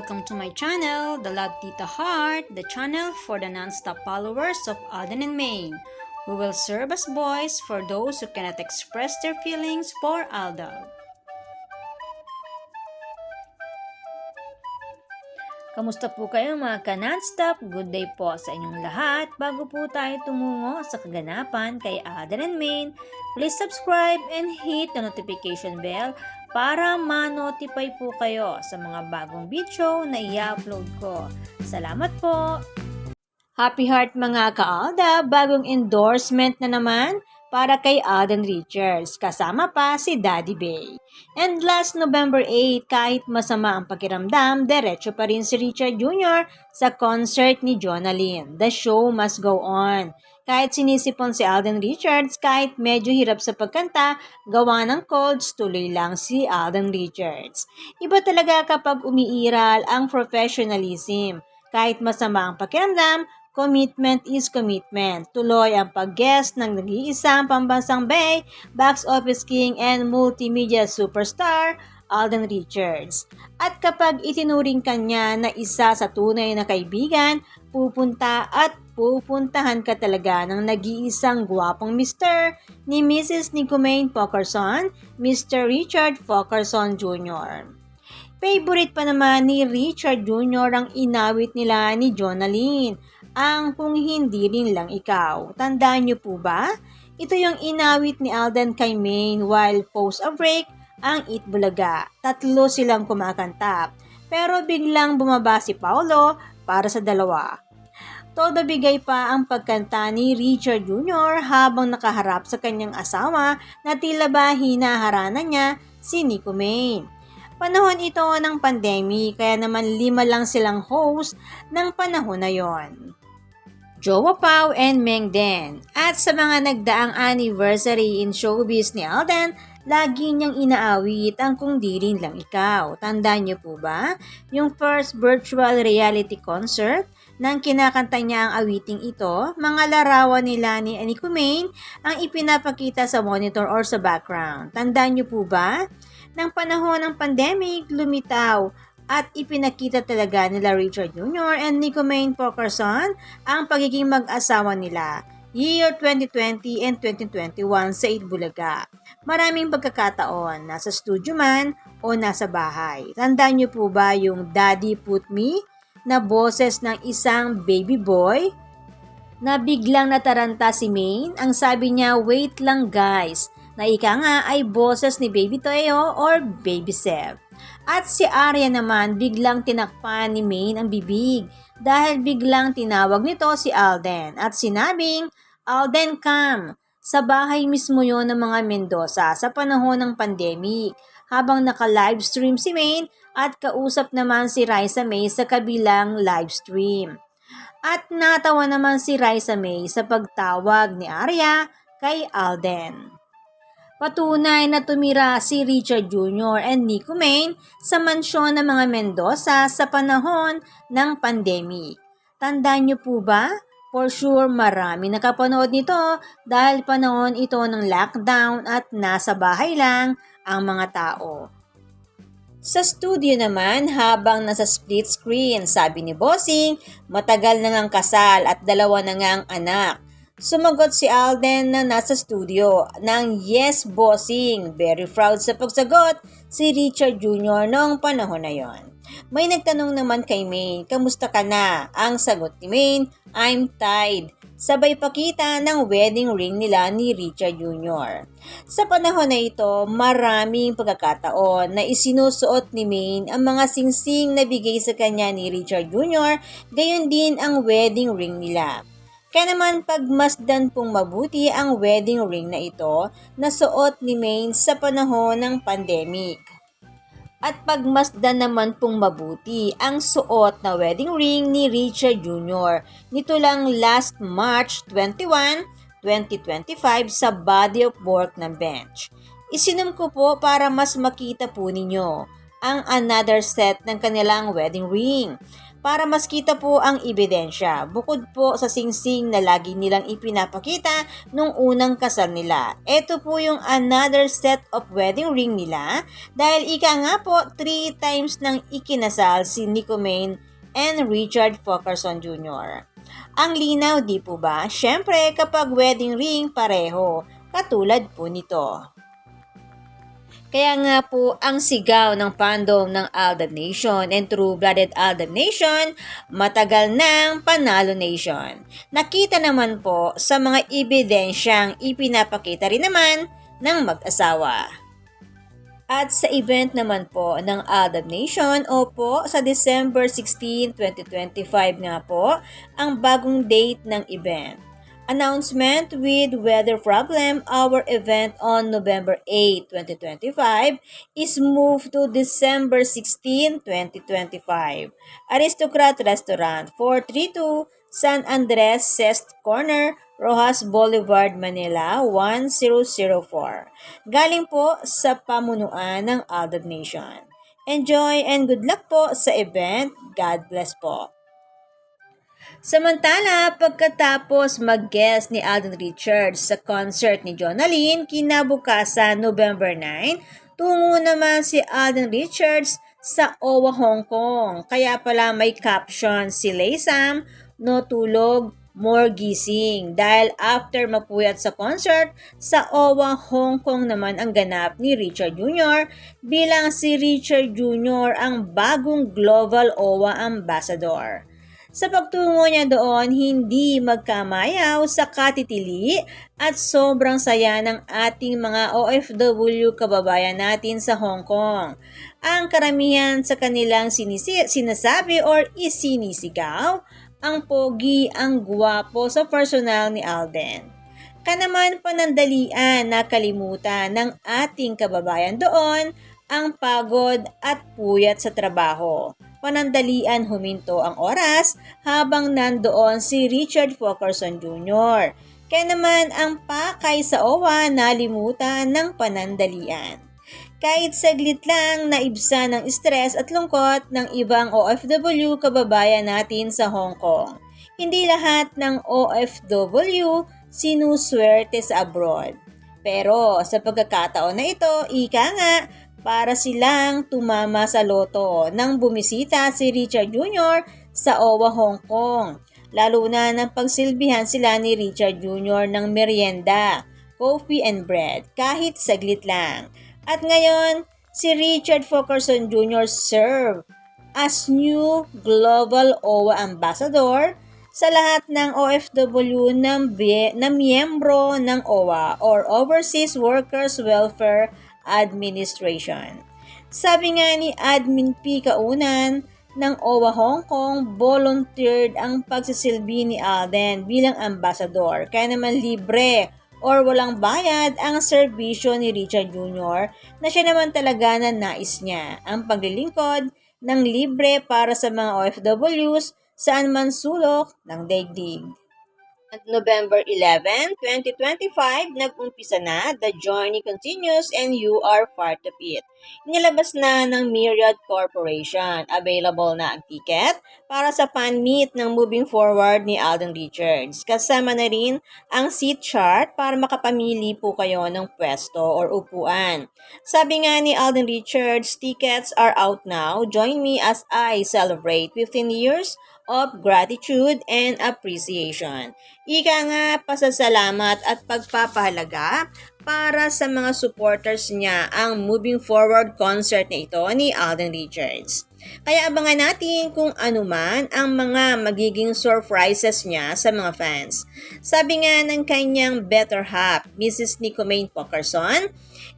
welcome to my channel, The Love Tita Heart, the channel for the non-stop followers of Alden and Maine, who will serve as voice for those who cannot express their feelings for Alda. Kamusta po kayo mga ka-non-stop? Good day po sa inyong lahat. Bago po tayo tumungo sa kaganapan kay Alden and Maine, please subscribe and hit the notification bell para ma-notify po kayo sa mga bagong video na i-upload ko. Salamat po! Happy heart mga ka-Alda! Bagong endorsement na naman para kay Alden Richards, kasama pa si Daddy Bay. And last November 8, kahit masama ang pakiramdam, diretso pa rin si Richard Jr. sa concert ni Jonalyn. The show must go on. Kahit sinisipon si Alden Richards, kahit medyo hirap sa pagkanta, gawa ng colds, tuloy lang si Alden Richards. Iba talaga kapag umiiral ang professionalism. Kahit masama ang pakiramdam, commitment is commitment. Tuloy ang pag-guest ng nag-iisang pambansang bay, box office king and multimedia superstar, Alden Richards. At kapag itinuring kanya na isa sa tunay na kaibigan, pupuntahan ka talaga ng nag-iisang gwapong Mr. ni Mrs. Nicomane Fokerson, Mr. Richard Fokerson Jr. Favorite pa naman ni Richard Jr. ang inawit nila ni Jonalyn, ang Kung Hindi Rin Lang Ikaw. Tandaan niyo po ba? Ito yung inawit ni Alden kay Maine while post a break ang Eat Bulaga. Tatlo silang kumakanta. Pero biglang bumaba si Paolo para sa dalawa. Todo bigay pa ang pagkanta ni Richard Jr. habang nakaharap sa kanyang asawa na tila ba hinaharana niya si Nicomane. Panahon ito ng pandemic kaya naman 5 lang silang host ng panahon na yon. Jowa Pao and Meng Den. At sa mga nagdaang anniversary in showbiz ni Alden, lagi niyang inaawit ang Kung Di Rin Lang Ikaw. Tandaan niyo po ba? Yung first virtual reality concert nang kinakanta niya ang awiting ito, mga larawan nila ni Nicomane ang ipinapakita sa monitor or sa background. Tandaan niyo po ba? Nang panahon ng pandemic, lumitaw at ipinakita talaga nila Richard Jr. and Nicomane Fokerson ang pagiging mag-asawa nila year 2020 and 2021 sa Itbulaga. Maraming pagkakataon, nasa studio man o nasa bahay. Tandaan niyo po ba yung Daddy Put Me na boses ng isang baby boy na biglang nataranta si Maine? Ang sabi niya, wait lang guys, na ika nga ay boses ni Baby Toyo or Baby Seb. At si Arya naman biglang tinakpan ni Maine ang bibig dahil biglang tinawag nito si Alden at sinabing, Alden come! Sa bahay mismo yon ng mga Mendoza sa panahon ng pandemic habang naka-livestream si Maine at kausap naman si Raisa May sa kabilang livestream. At natawa naman si Raisa May sa pagtawag ni Arya kay Alden. Patunay na tumira si Richard Jr. and Nicomane sa mansyon ng mga Mendoza sa panahon ng pandemic. Tandaan niyo po ba? For sure marami nakapanood nito dahil panahon ito ng lockdown at nasa bahay lang ang mga tao. Sa studio naman, habang nasa split screen, sabi ni Bossing, matagal na ngang kasal at 2 na ngang anak. Sumagot si Alden na nasa studio ng yes bossing. Very proud sa pagsagot si Richard Jr. noong panahon na yon. May nagtanong naman kay Maine, kamusta ka na? Ang sagot ni Maine, I'm tied. Sabay pakita ng wedding ring nila ni Richard Jr. Sa panahon na ito, maraming pagkakataon na isinusuot ni Maine ang mga singsing na bigay sa kanya ni Richard Jr. Gayon din ang wedding ring nila. Kaya naman pagmasdan pong mabuti ang wedding ring na ito na suot ni Maine sa panahon ng pandemic. At pagmasdan naman pong mabuti ang suot na wedding ring ni Richard Jr. Nito lang last March 21, 2025 sa body of work ng bench. Isinom ko po para mas makita po ninyo ang another set ng kanilang wedding ring. para mas kita po ang ebidensya, bukod po sa singsing na lagi nilang ipinapakita nung unang kasal nila. Ito po yung another set of wedding ring nila dahil ika nga po 3 times nang ikinasal si Nico Main and Richard Fockerson Jr. Ang linaw di po ba? Syempre kapag wedding ring pareho, katulad po nito. Kaya nga po ang sigaw ng fandom ng Aldab Nation and True-Blooded Aldab Nation, matagal ng Panalo Nation. Nakita naman po sa mga ebidensyang ipinapakita rin naman ng mag-asawa. At sa event naman po ng Aldab Nation, opo, sa December 16, 2025 nga po, ang bagong date ng event. Announcement with weather problem, our event on November 8, 2025 is moved to December 16, 2025. Aristocrat Restaurant, 432 San Andres Cest Corner, Rojas Boulevard, Manila, 1004. Galing po sa pamunuan ng Aldab Nation. Enjoy and good luck po sa event. God bless po. Samantala, pagkatapos mag-guest ni Alden Richards sa concert ni Jonalyn kinabukasan November 9, tungo naman si Alden Richards sa OWA Hong Kong. Kaya pala may caption si Laysam, no tulog, more gising. Dahil after mapuyat sa concert, sa OWA Hong Kong naman ang ganap ni Richard Jr. bilang si Richard Jr. ang bagong Global OWA Ambassador. Sa pagtungo niya doon, hindi magkamayaw sa katitili at sobrang saya ng ating mga OFW kababayan natin sa Hong Kong. Ang karamihan sa kanilang sinasabi or isinisigaw, ang pogi, ang guwapo sa personal ni Alden. Kanaman panandalian na kalimutan ng ating kababayan doon ang pagod at puyat sa trabaho. Panandalian huminto ang oras habang nandoon si Richard Fockerson Jr. Kaya naman ang pakay sa OWA nalimutan ng panandalian. Kahit saglit lang naibsan ng stress at lungkot ng ibang OFW kababayan natin sa Hong Kong. Hindi lahat ng OFW sinuswerte sa abroad. Pero sa pagkakataon na ito, ika nga, para silang tumama sa loto nang bumisita si Richard Jr. sa OWA Hong Kong. Lalo na nang pagsilbihan sila ni Richard Jr. ng merienda, coffee and bread, kahit saglit lang. At ngayon, si Richard Fockerson Jr. serve as new Global OWA Ambassador sa lahat ng OFW na miyembro ng OWA or Overseas Workers Welfare Administration. Sabi nga ni Admin P. Kaunan ng OWA Hong Kong, volunteered ang pagsisilbi ni Alden bilang ambassador. Kaya naman libre or walang bayad ang serbisyo ni Richard Jr. na siya naman talaga na nais niya ang paglilingkod ng libre para sa mga OFWs saan man sulok ng daigdig. At November 11, 2025, nag-umpisa na, the journey continues and you are part of it. Inilabas na ng Myriad Corporation. Available na ang ticket para sa fan meet ng Moving Forward ni Alden Richards. Kasama na rin ang seat chart para makapamili po kayo ng pwesto or upuan. Sabi nga ni Alden Richards, tickets are out now. Join me as I celebrate 15 years of gratitude and appreciation. Ika nga, pasasalamat at pagpapahalaga para sa mga supporters niya ang Moving Forward concert na ito ni Alden Richards. Kaya abangan natin kung ano man ang mga magiging surprises niya sa mga fans. Sabi nga ng kanyang better half, Mrs. Nico Main Fockerson,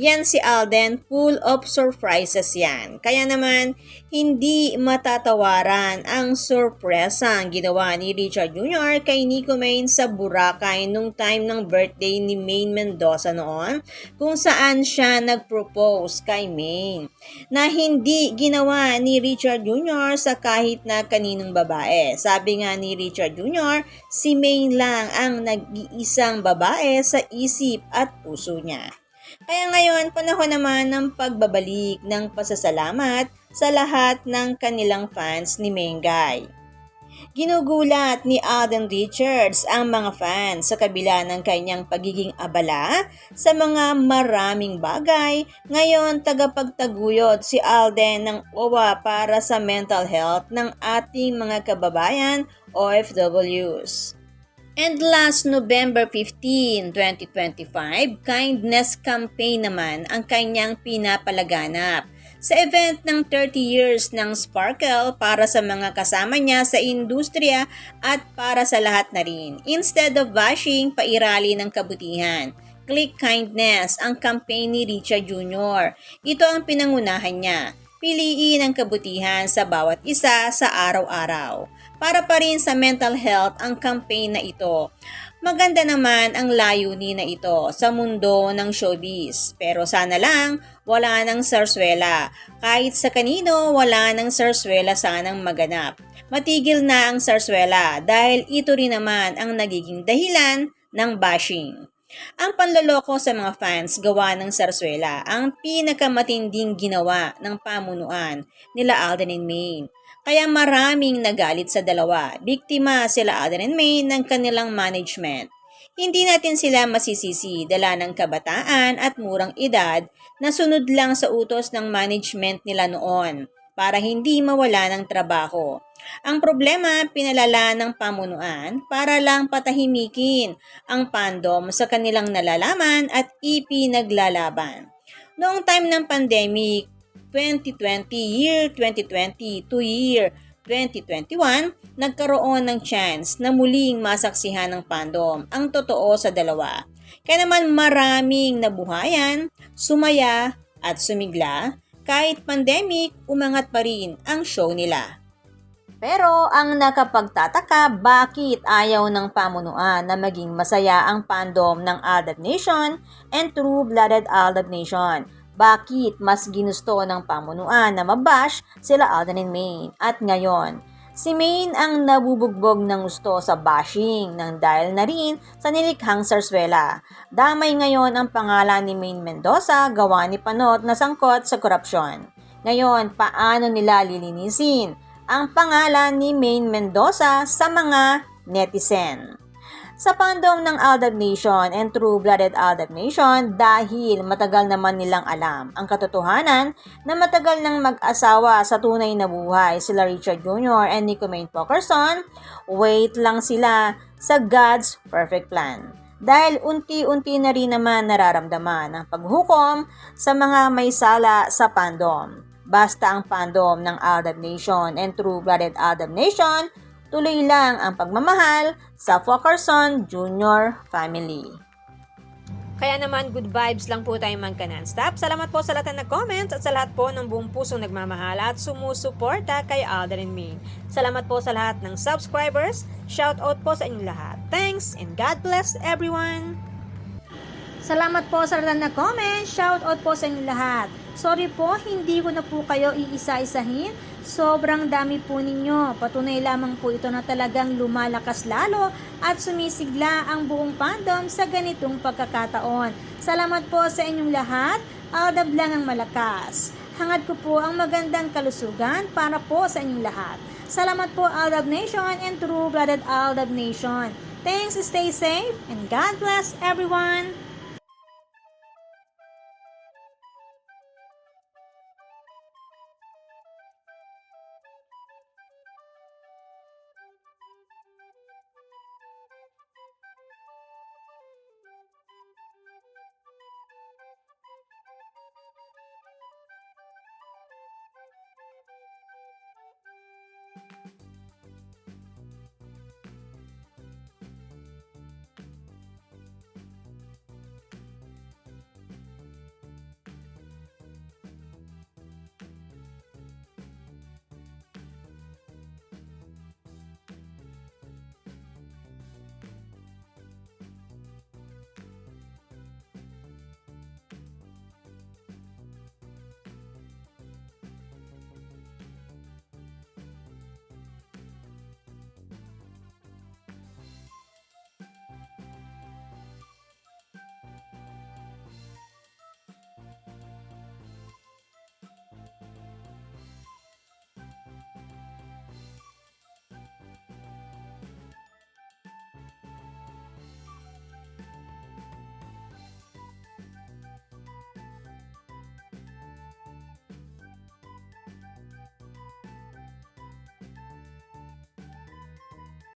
yan si Alden, full of surprises yan. Kaya naman, hindi matatawaran ang sorpresa ang ginawa ni Richard Jr. kay Nico Main sa Boracay nung time ng birthday ni Main Mendoza noon, kung saan siya nag-propose kay Main na hindi ginawa ni Richard Jr. sa kahit na kaninong babae. Sabi nga ni Richard Jr., si Main lang ang nag-iisang babae sa isip at puso niya. Kaya ngayon, panahon naman ng pagbabalik ng pasasalamat sa lahat ng kanilang fans ni Mengay. Ginugulat ni Alden Richards ang mga fans sa kabila ng kanyang pagiging abala sa mga maraming bagay. Ngayon, tagapagtaguyod si Alden ng OWA para sa mental health ng ating mga kababayan OFWs. And last November 15, 2025, Kindness Campaign naman ang kanyang pinapalaganap sa event ng 30 years ng Sparkle para sa mga kasama niya sa industriya at para sa lahat na rin. Instead of bashing, pairali ng kabutihan. Click Kindness ang campaign ni Richard Jr. Ito ang pinangunahan niya. Piliin ang kabutihan sa bawat isa sa araw-araw. Para pa rin sa mental health ang campaign na ito. Maganda naman ang layunin na ito sa mundo ng showbiz. Pero sana lang wala nang sarswela. Kahit sa kanino, wala nang sarswela sanang maganap. Matigil na ang sarswela dahil ito rin naman ang nagiging dahilan ng bashing. Ang panloloko sa mga fans gawa ng sarswela ang pinakamatinding ginawa ng pamunuan nila Alden and Maine. Kaya maraming nagalit sa dalawa. Biktima sila Alden and Maine ng kanilang management. Hindi natin sila masisisi dala ng kabataan at murang edad na sunod lang sa utos ng management nila noon para hindi mawala ng trabaho. Ang problema, pinalala ng pamunuan para lang patahimikin ang fandom sa kanilang nalalaman at ipinaglalaban. Noong time ng pandemic, 2020, year 2020 to year 2021, nagkaroon ng chance na muling masaksihan ng fandom ang totoo sa dalawa. Kaya naman maraming nabuhayan, sumaya at sumigla, kahit pandemic, umangat pa rin ang show nila. Pero ang nakapagtataka, bakit ayaw ng pamunuan na maging masaya ang fandom ng Aldab Nation and True-Blooded Aldab Nation? Bakit mas ginusto ng pamunuan na mabash sila Alden and Maine? At ngayon, si Maine ang nabubugbog ng gusto sa bashing nang dahil na rin sa nilikhang sarswela. Damay ngayon ang pangalan ni Maine Mendoza gawa ni Panot na sangkot sa korupsyon. Ngayon, paano nila lilinisin ang pangalan ni Maine Mendoza sa mga netizen? Sa fandom ng Aldab Nation and True-Blooded Aldab Nation dahil matagal naman nilang alam ang katotohanan na matagal nang mag-asawa sa tunay na buhay sila Richard Jr. and Nico Maine Pokerson, wait lang sila sa God's perfect plan. Dahil unti-unti na rin naman nararamdaman ang paghukom sa mga may sala sa fandom. Basta ang fandom ng Aldab Nation and True-Blooded Aldab Nation, tuloy lang ang pagmamahal sa Pokerson Jr. family. Kaya naman, good vibes lang po tayo magka-non-stop. Salamat po sa lahat na nag-comments at sa lahat po ng buong pusong nagmamahal at sumusuporta kay Alden and Maine. Salamat po sa lahat ng subscribers. Shout out po sa inyong lahat. Thanks and God bless everyone! Salamat po sa lahat na comment. Shout out po sa inyong lahat. Sorry po, hindi ko na po kayo iisa-isahin. Sobrang dami po ninyo. Patunay lamang po ito na talagang lumalakas lalo at sumisigla ang buong fandom sa ganitong pagkakataon. Salamat po sa inyong lahat. Aldab lang ang malakas. Hangad ko po ang magandang kalusugan para po sa inyong lahat. Salamat po Aldab Nation and True-Blooded Aldab Nation. Thanks, stay safe, and God bless everyone!